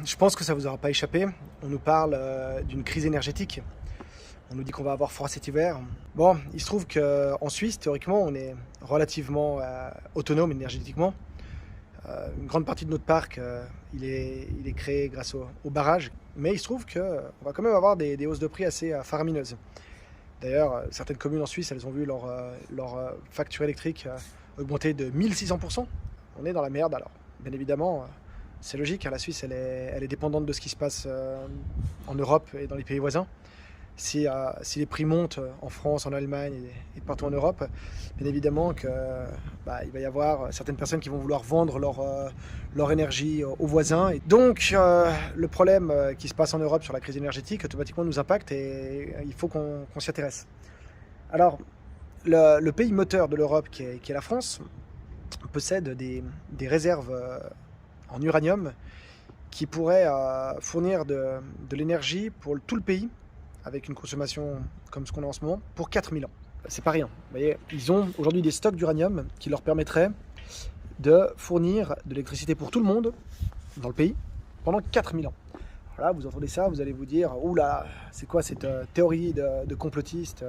je pense que ça vous aura pas échappé. On nous parle d'une crise énergétique. On nous dit qu'on va avoir froid cet hiver. Bon, il se trouve qu'en Suisse, théoriquement, on est relativement autonome énergétiquement. Une grande partie de notre parc, il est créé grâce au barrage. Mais il se trouve qu'on va quand même avoir des hausses de prix assez faramineuses. D'ailleurs, certaines communes en Suisse, elles ont vu leur facture électrique augmenter de 1600%. On est dans la merde alors. Bien évidemment, c'est logique, hein, la Suisse, elle est dépendante de ce qui se passe en Europe et dans les pays voisins. Si les prix montent en France, en Allemagne et partout en Europe, bien évidemment que, il va y avoir certaines personnes qui vont vouloir vendre leur énergie aux voisins. Et donc, le problème qui se passe en Europe sur la crise énergétique, automatiquement nous impacte et il faut qu'on s'y intéresse. Alors, le pays moteur de l'Europe, qui est la France, possède des réserves en uranium qui pourraient fournir de l'énergie pour tout le pays, avec une consommation comme ce qu'on a en ce moment, pour 4000 ans. C'est pas rien. Vous voyez, ils ont aujourd'hui des stocks d'uranium qui leur permettraient de fournir de l'électricité pour tout le monde dans le pays pendant 4000 ans. Alors là, vous entendez ça, vous allez vous dire « Oula, c'est quoi cette théorie de complotiste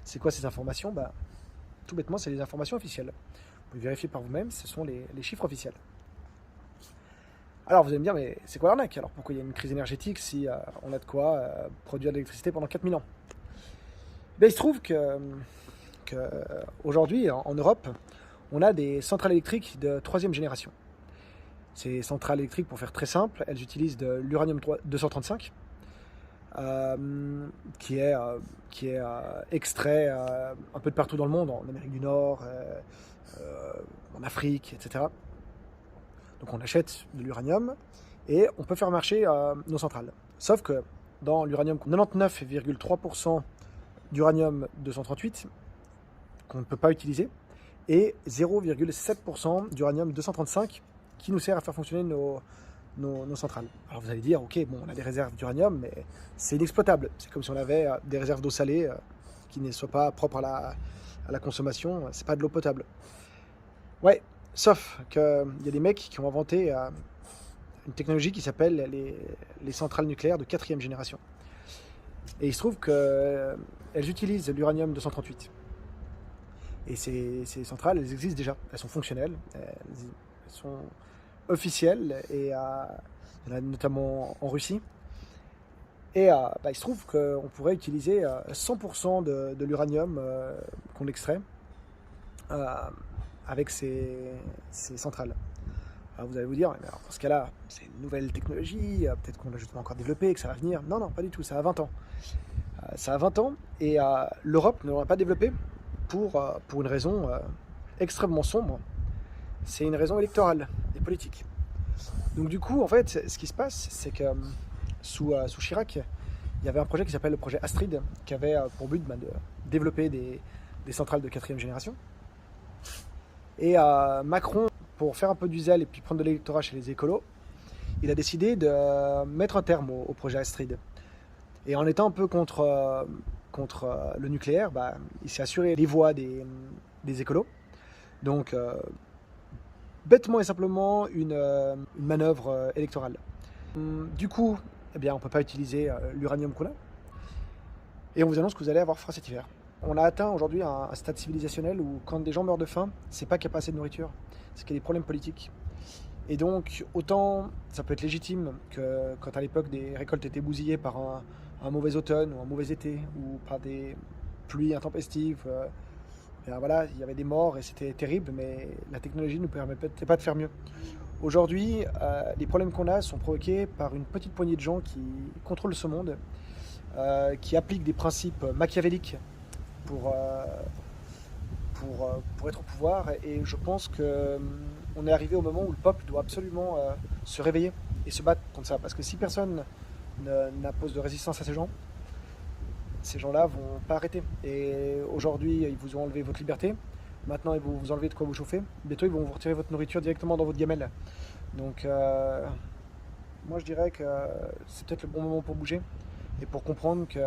c'est quoi ces informations ?» Tout bêtement, c'est les informations officielles. Vous pouvez vérifier par vous-même, ce sont les chiffres officiels. Alors vous allez me dire, mais c'est quoi l'arnaque? Alors pourquoi il y a une crise énergétique si on a de quoi produire de l'électricité pendant 4000 ans? Il se trouve que aujourd'hui, en Europe, on a des centrales électriques de 3e génération. Ces centrales électriques, pour faire très simple, elles utilisent de l'uranium 235, qui est extrait un peu de partout dans le monde, en Amérique du Nord, en Afrique, etc. Donc on achète de l'uranium et on peut faire marcher nos centrales. Sauf que dans l'uranium, 99,3% d'uranium 238 qu'on ne peut pas utiliser et 0,7% d'uranium 235 qui nous sert à faire fonctionner nos centrales. Alors vous allez dire, ok, bon, on a des réserves d'uranium, mais c'est inexploitable. C'est comme si on avait des réserves d'eau salée qui ne soient pas propres à la consommation. C'est pas de l'eau potable. Ouais, sauf qu'il y a des mecs qui ont inventé une technologie qui s'appelle les centrales nucléaires de 4e génération. Et il se trouve qu'elles utilisent l'uranium 238. Et ces centrales, elles existent déjà. Elles sont fonctionnelles, elles sont officielles, et il y en a notamment en Russie. Et il se trouve qu'on pourrait utiliser 100% de l'uranium qu'on extrait avec ces centrales. Alors vous allez vous dire, mais alors, dans ce cas-là, c'est une nouvelle technologie, peut-être qu'on l'a justement encore développée, que ça va venir. Non, pas du tout, ça a 20 ans. Ça a 20 ans et l'Europe ne l'a pas développé pour une raison extrêmement sombre. C'est une raison électorale et politique. Donc du coup, en fait, ce qui se passe, c'est que sous Chirac, il y avait un projet qui s'appelle le projet Astrid, qui avait pour but de développer des centrales de 4e génération. Et Macron, pour faire un peu du zèle et puis prendre de l'électorat chez les écolos, il a décidé de mettre un terme au projet Astrid. Et en étant un peu contre le nucléaire, il s'est assuré les voix des écolos. Donc, bêtement et simplement, une manœuvre électorale. Du coup, on ne peut pas utiliser l'uranium qu'on a. Et on vous annonce que vous allez avoir froid cet hiver. On a atteint aujourd'hui un stade civilisationnel où quand des gens meurent de faim, c'est pas qu'il n'y a pas assez de nourriture, c'est qu'il y a des problèmes politiques. Et donc, autant ça peut être légitime que quand à l'époque des récoltes étaient bousillées par un mauvais automne ou un mauvais été, ou par des pluies intempestives, voilà, il y avait des morts et c'était terrible, mais la technologie ne nous permettait pas de faire mieux. Aujourd'hui, les problèmes qu'on a sont provoqués par une petite poignée de gens qui contrôlent ce monde, qui appliquent des principes machiavéliques pour être au pouvoir, et je pense qu'on est arrivé au moment où le peuple doit absolument se réveiller et se battre contre ça, parce que si personne n'impose de résistance à ces gens-là vont pas arrêter. Et aujourd'hui, ils vous ont enlevé votre liberté, maintenant ils vont vous enlever de quoi vous chauffer, bientôt ils vont vous retirer votre nourriture directement dans votre gamelle. Donc moi je dirais que c'est peut-être le bon moment pour bouger et pour comprendre que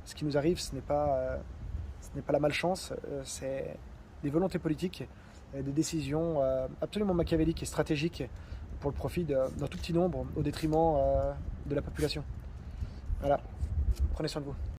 ce qui nous arrive, ce n'est pas la malchance, c'est des volontés politiques, des décisions absolument machiavéliques et stratégiques pour le profit d'un tout petit nombre au détriment de la population. Voilà, prenez soin de vous.